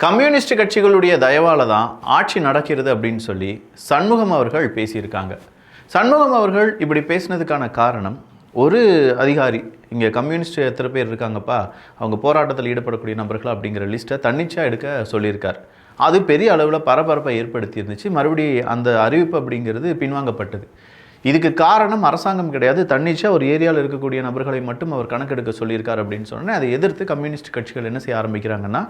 Communist கட்சிகளுடைய தயவால தான் ஆட்சி நடக்கிறது அப்படின்னு சொல்லி சண்முகம் அவர்கள் பேசியிருக்காங்க. சண்முகம் அவர்கள் இப்படி பேசினதுக்கான காரணம், ஒரு அதிகாரி இங்கே கம்யூனிஸ்ட் எத்தனை பேர் இருக்காங்கப்பா, அவங்க போராட்டத்தில் ஈடுபடக்கூடிய நபர்கள் அப்படிங்கிற லிஸ்ட்டை தன்னிச்சையாக எடுக்க சொல்லியிருக்கார். அது பெரிய அளவில் பரபரப்பை ஏற்படுத்தி இருந்துச்சு. மறுபடியும் அந்த அறிவிப்பு அப்படிங்கிறது பின்வாங்கப்பட்டது. இதுக்கு காரணம் அரசாங்கம் கிடையாது, தன்னிச்சையாக ஒரு ஏரியாவில் இருக்கக்கூடிய நபர்களை மட்டும் அவர் கணக்கெடுக்க சொல்லியிருக்கார் அப்படின்னு சொன்னேன். அதை எதிர்த்து கம்யூனிஸ்ட் கட்சிகள் என்ன செய்ய ஆரம்பிக்கிறாங்கன்னா,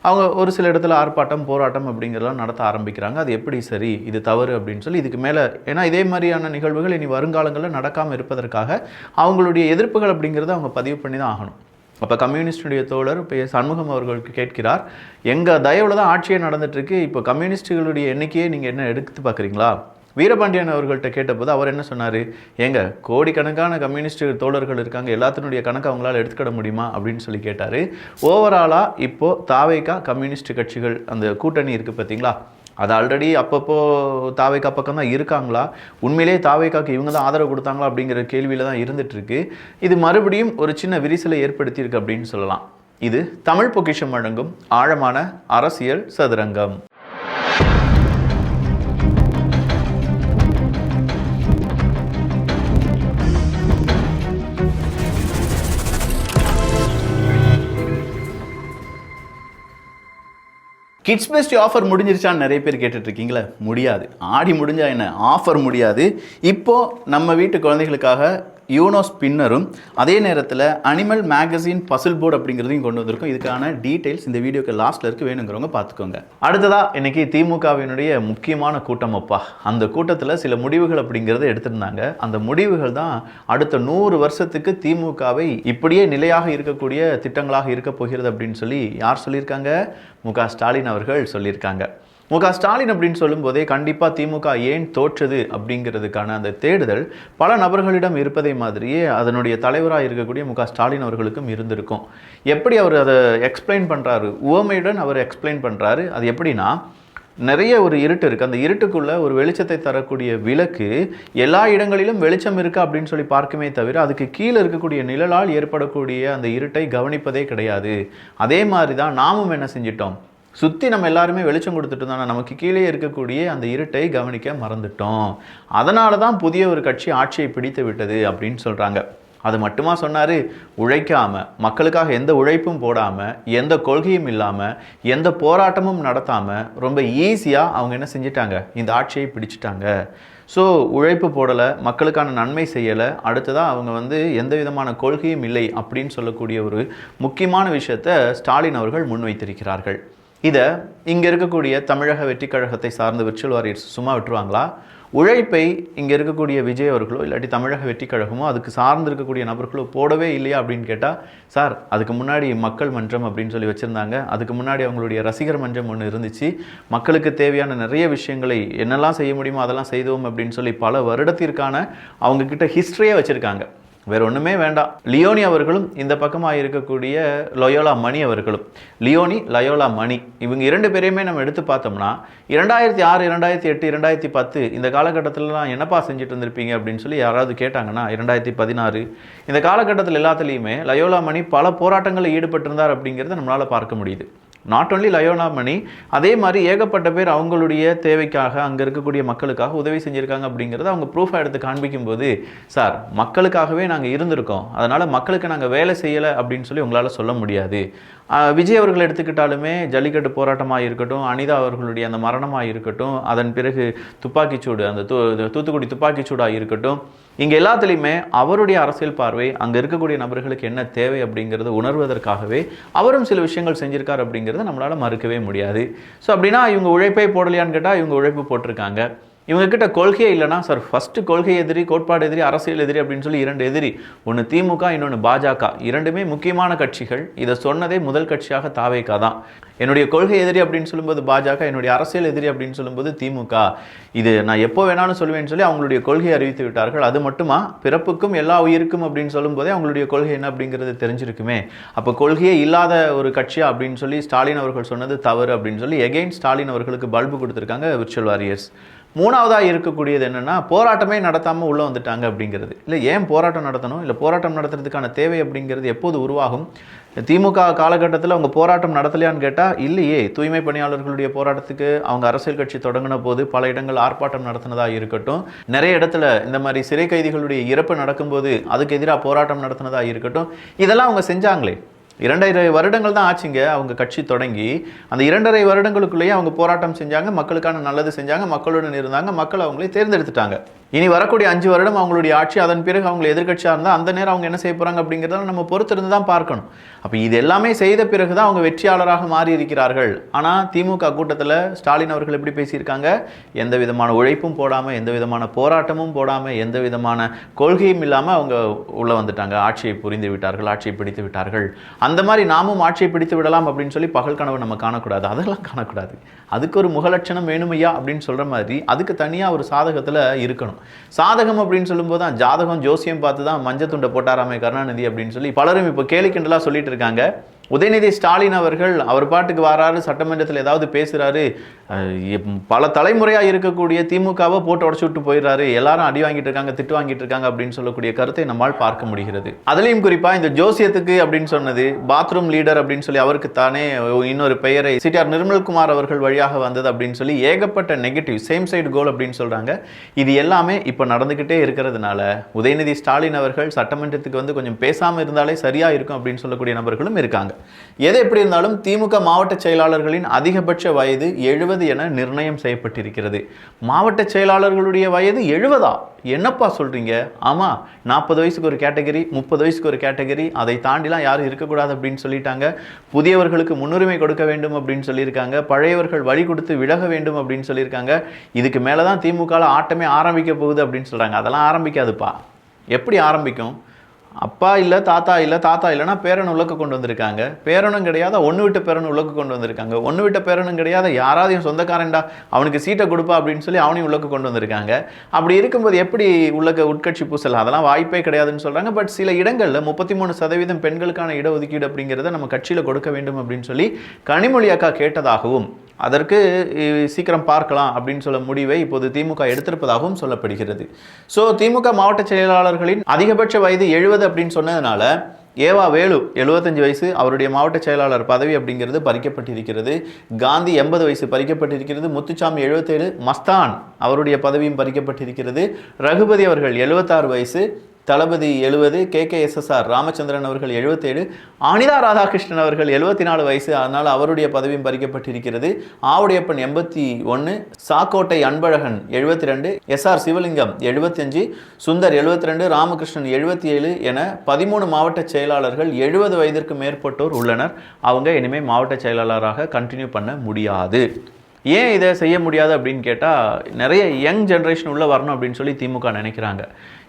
அவங்க ஒரு சில இடத்துல ஆர்ப்பாட்டம் போராட்டம் அப்படிங்கிறதெல்லாம் நடத்த ஆரம்பிக்கிறாங்க. அது எப்படி சரி, இது தவறு அப்படின்னு சொல்லி இதுக்கு மேலே, ஏன்னா இதே மாதிரியான நிகழ்வுகள் இனி வருங்காலங்களில் நடக்காமல் இருப்பதற்காக அவங்களுடைய எதிர்ப்புகள் அப்படிங்கிறத அவங்க பதிவு பண்ணி தான் ஆகணும். அப்போ கம்யூனிஸ்டுடைய தோழர் சண்முகம் அவர்களுக்கு கேட்கிறார், எங்கள் தயவில் தான் ஆட்சியே நடந்துட்டுருக்கு, இப்போ கம்யூனிஸ்டுகளுடைய எண்ணிக்கையை நீங்கள் என்ன எடுத்து பார்க்குறீங்களா? வீரபாண்டியன் அவர்கள்ட்ட கேட்டபோது அவர் என்ன சொன்னார், ஏங்க கோடிக்கணக்கான கம்யூனிஸ்ட் தோழர்கள் இருக்காங்க, எல்லாத்தினுடைய கணக்கு அவங்களால எடுத்துக்கிட முடியுமா அப்படின்னு சொல்லி கேட்டார். ஓவராலாக இப்போது தாவேகா கம்யூனிஸ்ட் கட்சிகள் அந்த கூட்டணி இருக்குது பார்த்தீங்களா, அது ஆல்ரெடி அப்பப்போ தாவேகா பக்கம் தான் இருக்காங்களா, உண்மையிலே தாவேகாக்கு இவங்க தான் ஆதரவு கொடுத்தாங்களா அப்படிங்கிற கேள்வியில் தான் இருந்துகிட்ருக்கு. இது மறுபடியும் ஒரு சின்ன விரிசலை ஏற்படுத்தியிருக்கு அப்படின்னு சொல்லலாம். இது தமிழ் பொக்கிஷம் வழங்கும் ஆழமான அரசியல் சதுரங்கம். கிட்ஸ் பெஸ்ட் ஆஃபர் முடிஞ்சிருச்சான்னு நிறைய பேர் கேட்டுட்ருக்கீங்களே, முடியாது. ஆடி முடிஞ்சா என்ன, ஆஃபர் முடியாது. இப்போது நம்ம வீட்டு குழந்தைகளுக்காக யூனோ ஸ்பின்னரும் அதே நேரத்தில் அனிமல் மேகசின் பசில் போர்டு அப்படிங்கிறதையும் கொண்டு வந்திருக்கோம். இதுக்கான டீட்டெயில்ஸ் இந்த வீடியோக்கு லாஸ்ட்டில் இருக்குது, வேணுங்கிறவங்க பார்த்துக்கோங்க. அடுத்ததாக இன்றைக்கி திமுகவினுடைய முக்கியமான கூட்டம் அப்பா. அந்த கூட்டத்தில் சில முடிவுகள் அப்படிங்கிறத எடுத்திருந்தாங்க. அந்த முடிவுகள் தான் அடுத்த 100 வருஷத்துக்கு திமுகவை இப்படியே நிலையாக இருக்கக்கூடிய திட்டங்களாக இருக்க போகிறது அப்படின்னு சொல்லி யார் சொல்லியிருக்காங்க? மு.க. ஸ்டாலின் அவர்கள் சொல்லியிருக்காங்க. மு.க. ஸ்டாலின் அப்படின்னு சொல்லும்போதே கண்டிப்பாக திமுக ஏன் தோற்றது அப்படிங்கிறதுக்கான அந்த தேடுதல் பல நபர்களிடம் இருப்பதை மாதிரியே அதனுடைய தலைவராக இருக்கக்கூடிய மு.க. ஸ்டாலின் அவர்களுக்கும் இருந்திருக்கும். எப்படி அவர் அதை எக்ஸ்பிளைன் பண்ணுறாரு, உவமையுடன் அவர் எக்ஸ்பிளைன் பண்ணுறாரு. அது எப்படின்னா, நிறைய ஒரு இருட்டு இருக்குது, அந்த இருட்டுக்குள்ளே ஒரு வெளிச்சத்தை தரக்கூடிய விளக்கு எல்லா இடங்களிலும் வெளிச்சம் இருக்குது அப்படின்னு சொல்லி பார்க்குமே தவிர அதுக்கு கீழே இருக்கக்கூடிய நிழலால் ஏற்படக்கூடிய அந்த இருட்டை கவனிப்பதே கிடையாது. அதே மாதிரி தான் நாமும் என்ன செஞ்சிட்டோம், சுற்றி நம்ம எல்லாருமே வெளிச்சம் கொடுத்துட்டு தானே நமக்கு கீழே இருக்கக்கூடிய அந்த இருட்டை கவனிக்க மறந்துட்டோம். அதனால தான் புதிய ஒரு கட்சி ஆட்சியை பிடித்து விட்டது அப்படின்னு சொல்கிறாங்க. அது மட்டுமா சொன்னார், உழைக்காமல், மக்களுக்காக எந்த உழைப்பும் போடாமல், எந்த கொள்கையும் இல்லாமல், எந்த போராட்டமும் நடத்தாமல் ரொம்ப ஈஸியாக அவங்க என்ன செஞ்சிட்டாங்க, இந்த ஆட்சியை பிடிச்சிட்டாங்க. ஸோ உழைப்பு போடலை, மக்களுக்கான நன்மை செய்யலை, அடுத்ததாக அவங்க எந்த விதமான கொள்கையும் இல்லை அப்படின்னு சொல்லக்கூடிய ஒரு முக்கியமான விஷயத்தை ஸ்டாலின் அவர்கள் முன்வைத்திருக்கிறார்கள். இதை இங்கே இருக்கக்கூடிய தமிழக வெற்றி கழகத்தை சார்ந்த விர்ச்சுவல் வாரியர்ஸ் சும்மா விட்டுருவாங்களா? உழைப்பை இங்கே இருக்கக்கூடிய விஜய் அவர்களோ இல்லாட்டி தமிழக வெற்றி கழகமோ அதுக்கு சார்ந்து இருக்கக்கூடிய நபர்களோ போடவே இல்லையா அப்படின்னு கேட்டால், சார் அதுக்கு முன்னாடி மக்கள் மன்றம் அப்படின்னு சொல்லி வச்சுருந்தாங்க, அதுக்கு முன்னாடி அவங்களுடைய ரசிகர் மன்றம் ஒன்று இருந்துச்சு, மக்களுக்கு தேவையான நிறைய விஷயங்களை என்னெல்லாம் செய்ய முடியுமோ அதெல்லாம் செய்தோம் அப்படின்னு சொல்லி பல வருடத்திற்கான அவங்கக்கிட்ட ஹிஸ்ட்ரியே வச்சுருக்காங்க. வேறு ஒன்றுமே வேண்டாம். லியோனி அவர்களும் இந்த பக்கமாக இருக்கக்கூடிய லயோலா மணி அவர்களும், லியோனி லயோலா மணி, இவங்க 2 பேரையுமே நம்ம எடுத்து பார்த்தோம்னா 2006 2008 2010 இந்த காலகட்டத்திலலாம் என்னப்பா செஞ்சுட்டு இருந்திருப்பீங்க அப்படின்னு சொல்லி யாராவது கேட்டாங்கன்னா, 2016 இந்த காலகட்டத்தில் எல்லாத்துலேயுமே லயோலா மணி பல போராட்டங்களில் ஈடுபட்டிருந்தார் அப்படிங்கிறத நம்மளால் பார்க்க முடியுது. நாட் ஒன்லி லயோலா மணி, அதே மாதிரி ஏகப்பட்ட பேர் அவங்களுடைய தேவைக்காக அங்கே இருக்கக்கூடிய மக்களுக்காக உதவி செஞ்சுருக்காங்க அப்படிங்கிறத அவங்க ப்ரூஃபாக எடுத்து காண்பிக்கும்போது, சார் மக்களுக்காகவே நாங்கள் இருந்திருக்கோம், அதனால் மக்களுக்கு நாங்கள் வேலை செய்யலை அப்படின்னு சொல்லி உங்களால் சொல்ல முடியாது. விஜய் அவர்கள் எடுத்துக்கிட்டாலுமே ஜல்லிக்கட்டு போராட்டமாக இருக்கட்டும், அனிதா அவர்களுடைய அந்த மரணமாக இருக்கட்டும், அதன் பிறகு துப்பாக்கிச்சூடு, அந்த தூத்துக்குடி துப்பாக்கிச்சூடாக இருக்கட்டும், இங்கே எல்லாத்துலேயுமே அவருடைய அரசியல் பார்வை அங்கே இருக்கக்கூடிய நபர்களுக்கு என்ன தேவை அப்படிங்கிறத உணர்வதற்காகவே அவரும் சில விஷயங்கள் செஞ்சுருக்கார் அப்படிங்கிறத நம்மளால் மறுக்கவே முடியாது. ஸோ அப்படின்னா இவங்க உழைப்பை போடலையான்னு கேட்டால் இவங்க உழைப்பு போட்டிருக்காங்க. இவங்ககிட்ட கொள்கையே இல்லைனா, சார் ஃபஸ்ட்டு கொள்கை எதிரி, கோட்பாடு எதிரி, அரசியல் எதிரி அப்படின்னு சொல்லி 2 எதிரி, ஒன்று திமுக இன்னொன்று பாஜக, 2மே முக்கியமான கட்சிகள். இதை சொன்னதே முதல் கட்சியாக தாவேகா தான். என்னுடைய கொள்கை எதிரி அப்படின்னு சொல்லும்போது பாஜக, என்னுடைய அரசியல் எதிரி அப்படின்னு சொல்லும்போது திமுக. இது நான் எப்போ வேணாலும் சொல்லுவேன்னு சொல்லி அவங்களுடைய கொள்கையை அறிவித்து விட்டார்கள். அது மட்டுமா, பிறப்புக்கும் எல்லா உயிருக்கும் அப்படின்னு சொல்லும்போதே அவங்களுடைய கொள்கை என்ன அப்படிங்கிறது தெரிஞ்சிருக்குமே. அப்போ கொள்கையே இல்லாத ஒரு கட்சியா அப்படின்னு சொல்லி ஸ்டாலின் அவர்கள் சொன்னது தவறு அப்படின்னு சொல்லி எகெயின் ஸ்டாலின் அவர்களுக்கு பல்பு கொடுத்துருக்காங்க விர்ச்சுவல் வாரியர்ஸ். மூணாவதாக இருக்கக்கூடியது என்னென்னா போராட்டமே நடத்தாமல் உள்ளே வந்துட்டாங்க அப்படிங்கிறது. இல்லை ஏன் போராட்டம் நடத்தணும், இல்லை போராட்டம் நடத்துறதுக்கான தேவை அப்படிங்கிறது எப்போது உருவாகும்? திமுக காலகட்டத்தில் அவங்க போராட்டம் நடத்தலையான்னு கேட்டால் இல்லையே. தூய்மை பணியாளர்களுடைய போராட்டத்துக்கு அவங்க அரசியல் கட்சி தொடங்கின போது பல இடங்கள் ஆர்ப்பாட்டம் நடத்தினதாக இருக்கட்டும், நிறைய இடத்துல இந்த மாதிரி சிறை கைதிகளுடைய இறப்பு நடக்கும்போது அதுக்கு எதிராக போராட்டம் நடத்தினதாக இருக்கட்டும், இதெல்லாம் அவங்க செஞ்சாங்களே. 2.5 வருடங்கள் தான் ஆச்சுங்க அவங்க கட்சி தொடங்கி. அந்த 2.5 வருடங்களுக்குள்ளேயே அவங்க போராட்டம் செஞ்சாங்க, மக்களுக்கான நல்லது செஞ்சாங்க, மக்களுடன் இருந்தாங்க, மக்கள் அவங்களே தேர்ந்தெடுத்துட்டாங்க. இனி வரக்கூடிய 5 வருடம் அவங்களுடைய ஆட்சி, அதன் பிறகு அவங்களை எதிர்கட்சியாக இருந்தால் அந்த நேரம் அவங்க என்ன செய்ய போகிறாங்க அப்படிங்கிறத நம்ம பொறுத்திருந்து தான் பார்க்கணும். அப்போ இது எல்லாமே செய்த பிறகு தான் அவங்க வெற்றியாளராக மாறி இருக்கிறார்கள். ஆனால் திமுக கூட்டத்தில் ஸ்டாலின் அவர்கள் எப்படி பேசியிருக்காங்க, எந்த விதமான உழைப்பும் போடாமல், எந்த விதமான போராட்டமும் போடாமல், எந்த விதமான கொள்கையும் இல்லாமல் அவங்க உள்ளே வந்துட்டாங்க, ஆட்சியை புரிந்து விட்டார்கள், ஆட்சியை பிடித்து விட்டார்கள். அந்த மாதிரி நாமும் ஆட்சியை பிடித்து விடலாம் அப்படின்னு சொல்லி பகல் கனவு நம்ம காணக்கூடாது, அதெல்லாம் காணக்கூடாது. அதுக்கு ஒரு முகலட்சணம் வேணுமையா அப்படின்னு சொல்கிற மாதிரி அதுக்கு தனியாக ஒரு சாதகத்தில் இருக்கணும். சாதகம் அப்படின்னு சொல்லும்போது தான் ஜாதகம் ஜோசியம் பார்த்து தான் மஞ்சள் துண்டை போட்டாராமே கருணாநிதி அப்படின்னு சொல்லி பலரும் இப்போ கேலி கிண்டலாக சொல்லிட்டு இருக்காங்க. உதயநிதி ஸ்டாலின் அவர்கள் அவர் பாட்டுக்கு வராரு, சட்டமன்றத்தில் ஏதாவது பேசுகிறாரு, பல தலைமுறையாக இருக்கக்கூடிய திமுகவை போட்டு உடச்சு விட்டு போயிடுறாரு, எல்லாரும் அடி வாங்கிட்டு இருக்காங்க, திட்டு வாங்கிட்டு இருக்காங்க அப்படின்னு சொல்லக்கூடிய கருத்தை நம்மால் பார்க்க முடிகிறது. அதுலேயும் குறிப்பாக இந்த ஜோசியத்துக்கு அப்படின்னு சொன்னது பாத்ரூம் லீடர் அப்படின்னு சொல்லி அவருக்கு தானே இன்னொரு பெயரை சிடிஆர் நிர்மல்குமார் அவர்கள் வழியாக வந்தது அப்படின்னு சொல்லி ஏகப்பட்ட நெகட்டிவ் சேம் சைடு கோல் அப்படின்னு சொல்கிறாங்க. இது எல்லாமே இப்போ நடந்துக்கிட்டே இருக்கிறதுனால உதயநிதி ஸ்டாலின் அவர்கள் சட்டமன்றத்துக்கு வந்து கொஞ்சம் பேசாமல் இருந்தாலே சரியாக இருக்கும் அப்படின்னு சொல்லக்கூடிய நபர்களும் இருக்காங்க. எது எப்படி இருந்தாலும் திமுக மாவட்ட செயலாளர்களின் அதிகபட்ச வயது 70 என நிர்ணயம் செய்யப்பட்டிருக்கிறது. மாவட்ட செயலாளர்களுடைய வயது 70ஆ? என்னப்பா சொல்றீங்க? ஆமா, 40 வயசுக்கு ஒரு கேட்டகரி, 30 வயசுக்கு ஒரு கேட்டகரி, அதை தாண்டிலாம் யாரும் இருக்கக்கூடாது அப்படின்னு சொல்லிட்டாங்க. புதியவர்களுக்கு முன்னுரிமை கொடுக்க வேண்டும் அப்படின்னு சொல்லியிருக்காங்க. பழையவர்கள் வழி கொடுத்து விலக வேண்டும் அப்படின்னு சொல்லியிருக்காங்க. இதுக்கு மேலே தான் திமுகவில் ஆட்டமே ஆரம்பிக்க போகுது அப்படின்னு சொல்றாங்க. அதெல்லாம் ஆரம்பிக்காதுப்பா. எப்படி ஆரம்பிக்கும்? அப்பா இல்லை, தாத்தா இல்லை, தாத்தா இல்லைன்னா பேரன் உள்ளக்கு கொண்டு வந்திருக்காங்க. பேரனும் கிடையாது, ஒன்று விட்ட பேரன் உள்ளக்கு கொண்டு வந்திருக்காங்க. ஒன்று விட்ட பேரனும் கிடையாது, யாராவது என் சொந்தக்காரன்டா அவனுக்கு சீட்டை கொடுப்பா அப்படின்னு சொல்லி அவனையும் உள்ளக்கு கொண்டு வந்திருக்காங்க. அப்படி இருக்கும்போது எப்படி உள்ளக்க உட்கட்சி பூசல்? அதெல்லாம் வாய்ப்பே கிடையாதுன்னு சொல்கிறாங்க. பட் சில இடங்களில் 33% பெண்களுக்கான இடஒதுக்கீடு அப்படிங்கிறத நம்ம கட்சியில் கொடுக்க வேண்டும் அப்படின்னு சொல்லி கனிமொழி அக்கா கேட்டதாகவும், அதற்கு சீக்கிரம் பார்க்கலாம் அப்படின்னு சொல்ல முடிவை இப்போது திமுக எடுத்திருப்பதாகவும் சொல்லப்படுகிறது. ஸோ திமுக மாவட்ட செயலாளர்களின் அதிகபட்ச வயது 70 அப்படின்னு சொன்னதுனால ஏவா வேலு 75 வயசு, அவருடைய மாவட்ட செயலாளர் பதவி அப்படிங்கிறது பறிக்கப்பட்டிருக்கிறது. காந்தி 80 வயசு பறிக்கப்பட்டிருக்கிறது. முத்துச்சாமி 77, மஸ்தான் அவருடைய பதவியும் பறிக்கப்பட்டிருக்கிறது. ரகுபதி அவர்கள் 76 வயசு, தளபதி 70, KKSSR ராமச்சந்திரன் அவர்கள் 77, அனிதா ராதாகிருஷ்ணன் அவர்கள் 74 வயசு, அதனால் அவருடைய பதவியும் பறிக்கப்பட்டிருக்கிறது. ஆவுடையப்பன் 81, சாக்கோட்டை அன்பழகன் 72, SR சிவலிங்கம் 75, சுந்தர் 72, ராமகிருஷ்ணன் 77 என 13 மாவட்ட செயலாளர்கள் 70 வயதிற்கு மேற்பட்டோர் உள்ளனர். அவங்க இனிமேல் மாவட்ட செயலாளராக கண்டினியூ பண்ண முடியாது. ஏன் இதை செய்ய முடியாது அப்படின்னு கேட்டால், நிறைய யங் ஜென்ரேஷன் உள்ளே வரணும் அப்படின்னு சொல்லி திமுக நினைக்கிறாங்க.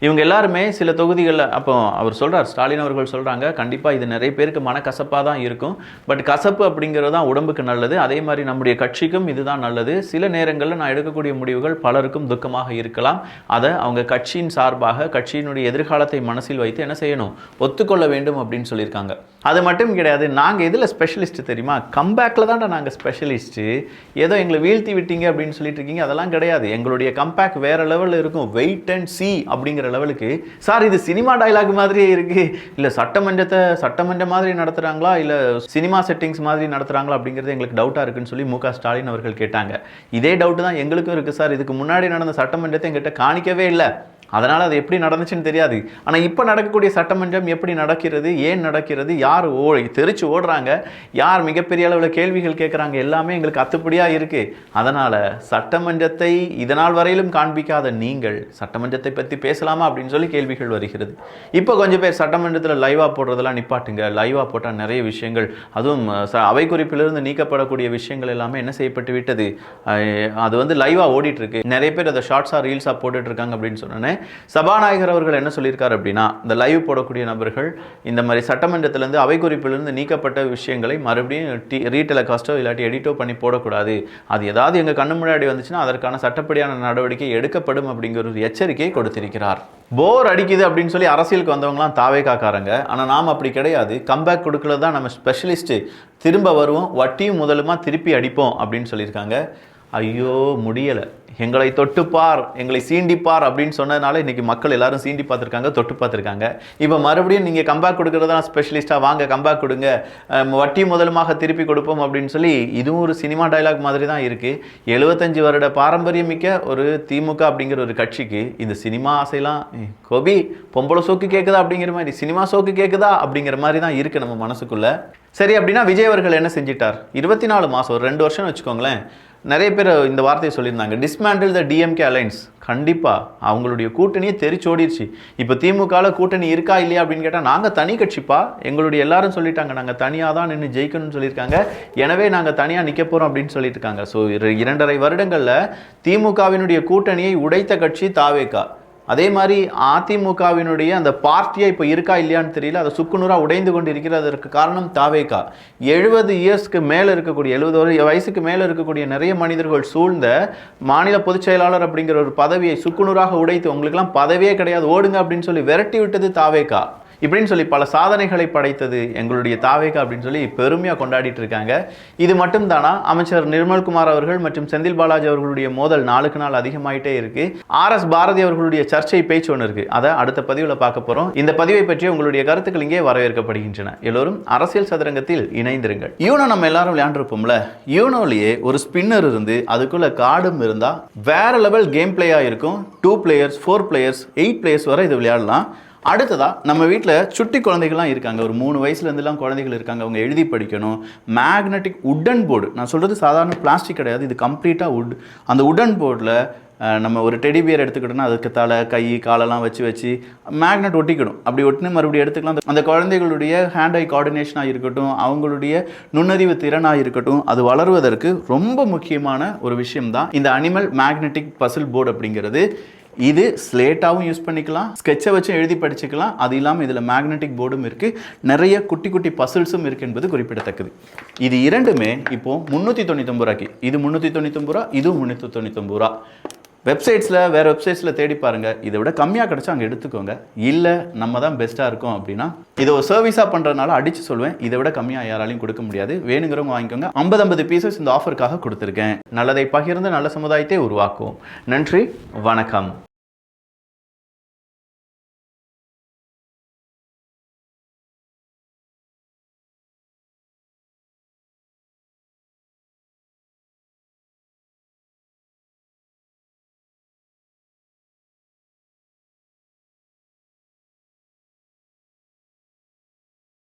இவங்க எல்லாருமே சில தொகுதிகளில், அப்போ அவர் சொல்கிறார், ஸ்டாலின் அவர்கள் சொல்கிறாங்க, கண்டிப்பாக இது நிறைய பேருக்கு மனக்கசப்பாக தான் இருக்கும். பட் கசப்பு அப்படிங்கிறது தான் உடம்புக்கு நல்லது. அதே மாதிரி நம்முடைய கட்சிக்கும் இதுதான் நல்லது. சில நேரங்களில் நான் எடுக்கக்கூடிய முடிவுகள் பலருக்கும் துக்கமாக இருக்கலாம். அதை அவங்க கட்சியின் சார்பாக கட்சியினுடைய எதிர்காலத்தை மனசில் வைத்து என்ன செய்யணும், ஒத்துக்கொள்ள வேண்டும் அப்படின்னு சொல்லியிருக்காங்க. அது மட்டும் கிடையாது, நாங்கள் இதில் ஸ்பெஷலிஸ்ட் தெரியுமா, கம்பேக்கில் தான்டா நாங்கள் ஸ்பெஷலிஸ்ட்டு, ஏதோ எங்களை வீழ்த்தி விட்டீங்க அப்படின்னு சொல்லிட்டு இருக்கீங்க. அதெல்லாம் கிடையாது. எங்களுடைய கம்பேக் வேற லெவலில் இருக்கும். வெயிட் அண்ட் சி அப்படிங்கிற லெவலுக்கு. சார் இது சினிமா டைலாக் மாதிரியே இருக்கு, இல்லை சட்டமன்ற மாதிரி நடத்துறாங்களா, இல்லை சினிமா செட்டிங்ஸ் மாதிரி நடத்துறாங்களா அப்படிங்கிறது எங்களுக்கு டவுட்டாக இருக்குன்னு சொல்லி மு க ஸ்டாலின் அவர்கள் கேட்டாங்க. இதே டவுட் தான் எங்களுக்கும் இருக்குது சார். இதுக்கு முன்னாடி நடந்த சட்டமன்றத்தை எங்கிட்ட காணிக்கவே இல்லை, அதனால் அது எப்படி நடந்துச்சுன்னு தெரியாது. ஆனால் இப்போ நடக்கக்கூடிய சட்டமன்றம் எப்படி நடக்கிறது, ஏன் நடக்கிறது, யார் தெரிச்சு ஓடுறாங்க, யார் மிகப்பெரிய அளவில் கேள்விகள் கேட்குறாங்க, எல்லாமே எங்களுக்கு அத்துப்படியாக இருக்குது. அதனால் சட்டமன்றத்தை இதனால் வரையிலும் காண்பிக்காத நீங்கள் சட்டமன்றத்தை பற்றி பேசலாமா அப்படின்னு சொல்லி கேள்விகள் வருகிறது. இப்போ கொஞ்சம் பேர் சட்டமன்றத்தில் லைவாக போடுறதெல்லாம் நிப்பாட்டுங்க, லைவாக போட்டால் நிறைய விஷயங்கள், அதுவும் அவை குறிப்பிலிருந்து நீக்கப்படக்கூடிய விஷயங்கள் எல்லாமே என்ன செய்யப்பட்டு விட்டது, அது வந்து லைவாக ஓடிட்டுருக்கு. நிறைய பேர் அதை ஷார்ட்ஸாக ரீல்ஸாக போட்டுட்ருக்காங்க அப்படின்னு சொன்னேன். சபாநாயகர் அவர்கள் என்ன சொல்லியிருக்காரு அப்படின்னா, இந்த லைவ் போடக்கூடிய நபர்கள் இந்த மாதிரி சட்டமன்றத்திலிருந்து அவை குறிப்பிலிருந்து நீக்கப்பட்ட விஷயங்களை மறுபடியும் ரீடெலிகாஸ்டோ இல்லாட்டி எடிட்டோ பண்ணி போடக்கூடாது. அது ஏதாவது எங்கள் கண்ணு முன்னாடி வந்துச்சுன்னா அதற்கான சட்டப்படியான நடவடிக்கை எடுக்கப்படும் அப்படிங்கிற ஒரு எச்சரிக்கையை கொடுத்திருக்கிறார். போர் அடிக்குது அப்படின்னு சொல்லி அரசியலுக்கு வந்தவங்களாம் தாவேக்காக்காரங்க. ஆனால் நாம் அப்படி கிடையாது. கம்பேக் கொடுக்கறது தான் நம்ம ஸ்பெஷலிஸ்ட்டு. திரும்ப வருவோம், வட்டியும் முதலுமா திருப்பி அடிப்போம் அப்படின்னு சொல்லியிருக்காங்க. ஐயோ முடியலை, எங்களை தொட்டுப்பார், எங்களை சீண்டிப்பார் அப்படின்னு சொன்னதுனால இன்னைக்கு மக்கள் எல்லாரும் சீண்டி பார்த்துருக்காங்க, தொட்டு பார்த்துருக்காங்க. இப்போ மறுபடியும் நீங்கள் கம்பேக் கொடுக்குறதா ஸ்பெஷலிஸ்ட்டாக, வாங்க கம்பேக் கொடுங்க, வட்டி முதலுமாக திருப்பி கொடுப்போம் அப்படின்னு சொல்லி இதுவும் ஒரு சினிமா டைலாக் மாதிரி தான் இருக்குது. 75 வருட பாரம்பரியமிக்க ஒரு திமுக அப்படிங்கிற ஒரு கட்சிக்கு இந்த சினிமா ஆசைலாம் கோபி பொம்பளை சோக்கு கேட்குதா அப்படிங்கிற மாதிரி, சினிமா சோக்கு கேட்குதா அப்படிங்கிற மாதிரி தான் இருக்குது நம்ம மனசுக்குள்ளே. சரி, அப்படின்னா விஜய் அவர்கள் என்ன செஞ்சிட்டார்? 24 மாதம், ஒரு 2 வருஷம்னு வச்சுக்கோங்களேன். நிறைய பேர் இந்த வார்த்தையை சொல்லியிருந்தாங்க, டிஸ்மேண்டில் த டிஎம்கே அலைன்ஸ். கண்டிப்பாக அவங்களுடைய கூட்டணியே தெரிச்சோடிடுச்சு. இப்போ திமுகவில் கூட்டணி இருக்கா இல்லையா அப்படின்னு கேட்டால், நாங்கள் தனி கட்சிப்பா, எங்களுடைய எல்லாரும் சொல்லிட்டாங்க, நாங்கள் தனியாக தான் நின்று ஜெயிக்கணும்னு சொல்லியிருக்காங்க, எனவே நாங்கள் தனியாக நிற்க போகிறோம் அப்படின்னு சொல்லிட்டு இருக்காங்க. ஸோ 2.5 வருடங்களில் திமுகவினுடைய கூட்டணியை உடைத்த கட்சி தாவேகா. அதே மாதிரி அதிமுகவினுடைய அந்த பார்ட்டியை இப்போ இருக்கா இல்லையான்னு தெரியல, அதை சுக்குநூறாக உடைந்து கொண்டு இருக்கிறது. அதற்கு காரணம் தாவேகா. 70 இயர்ஸ்க்கு மேலே இருக்கக்கூடிய, 70 வயசுக்கு மேலே இருக்கக்கூடிய நிறைய மனிதர்கள் சூழ்ந்த மாநில பொதுச் செயலாளர் அப்படிங்கிற ஒரு பதவியை சுக்குநூறாக உடைத்து, உங்களுக்கெல்லாம் பதவியே கிடையாது, ஓடுங்க அப்படின்னு சொல்லி விரட்டி விட்டது தாவேகா. இப்படின்னு சொல்லி பல சாதனைகளை படைத்தது எங்களுடைய தாவேகா அப்படின்னு சொல்லி பெருமையாக கொண்டாடிட்டு இருக்காங்க. இது மட்டும் தானா? அமைச்சர் நிர்மல்குமார் அவர்கள் மற்றும் செந்தில் பாலாஜி அவர்களுடைய மோதல் நாளுக்கு நாள் அதிகமாயிட்டே இருக்கு. RS பாரதி அவர்களுடைய சர்ச்சை பேச்சு ஒன்று இருக்கு, அதை அடுத்த பதிவில் பார்க்க போறோம். இந்த பதிவை பற்றி உங்களுடைய கருத்துக்கள் இங்கே வரவேற்கப்படுகின்றன. எல்லோரும் அரசியல் சதுரங்கத்தில் இணைந்திருங்கள். யூனோ நம்ம எல்லாரும் விளையாண்டுருப்போம்ல, யூனோலேயே ஒரு ஸ்பின்னர் இருந்து அதுக்குள்ள கார்டும் இருந்தா வேற லெவல் கேம் பிளேயா இருக்கும். 2 பிளேயர்ஸ், 4 பிளேயர்ஸ், 8 பிளேயர்ஸ் வரை இது விளையாடலாம். அடுத்ததா நம்ம வீட்டில் சுட்டி குழந்தைகள்லாம் இருக்காங்க, ஒரு 3 வயசுலேருந்துலாம் குழந்தைகள் இருக்காங்க, அவங்க எழுதி படிக்கணும். மேக்னெட்டிக் உட்டன் போர்டு, நான் சொல்கிறது சாதாரண பிளாஸ்டிக் கிடையாது, இது கம்ப்ளீட்டாக உட். அந்த உட்டன் போர்டில் நம்ம ஒரு டெடி பியர் எடுத்துக்கிட்டோம்னா அதுக்கு தலை, கை, காலெல்லாம் வச்சு மேக்னெட் ஒட்டிக்கணும். அப்படி ஒட்டினு மறுபடியும் எடுத்துக்கலாம். அந்த குழந்தைகளுடைய ஹேண்ட் ஐ கோஆர்டினேஷனாக இருக்கட்டும், அவங்களுடைய நுண்ணறிவு திறனாக இருக்கட்டும், அது வளருவதற்கு ரொம்ப முக்கியமான ஒரு விஷயம்தான் இந்த அனிமல் மேக்னெட்டிக் பசில் போர்டு அப்படிங்கிறது. இது ஸ்லேட்டாகவும் யூஸ் பண்ணிக்கலாம், ஸ்கெட்சை வச்சு எழுதி படிச்சுக்கலாம். அது இல்லாமல் இதில் மேக்னெட்டிக் போர்டும் இருக்குது, நிறைய குட்டி குட்டி பசில்ஸும் இருக்குது என்பது குறிப்பிடத்தக்கது. இது இரண்டுமே இப்போது 399 ரூபாய்க்கு, இது 399 ரூபா, இதுவும் 399 ரூபா. வெப்சைட்ஸில், வேறு வெப்சைட்ஸில் தேடி பாருங்கள், இதை விட கம்மியாக கிடச்சா அங்கே எடுத்துக்கோங்க. இல்லை நம்ம தான் பெஸ்ட்டாக இருக்கோம் அப்படின்னா, இதை ஒரு சர்வீஸாக பண்ணுறதுனால அடித்து சொல்வேன், இதை விட கம்மியாக யாராலையும் கொடுக்க முடியாது. வேணுங்கிறவங்க வாங்கிக்கோங்க. 50 பீசஸ் இந்த ஆஃபருக்காக கொடுத்துருக்கேன். நல்லதை பகிர்ந்து நல்ல சமுதாயத்தை உருவாக்குவோம். நன்றி, வணக்கம்.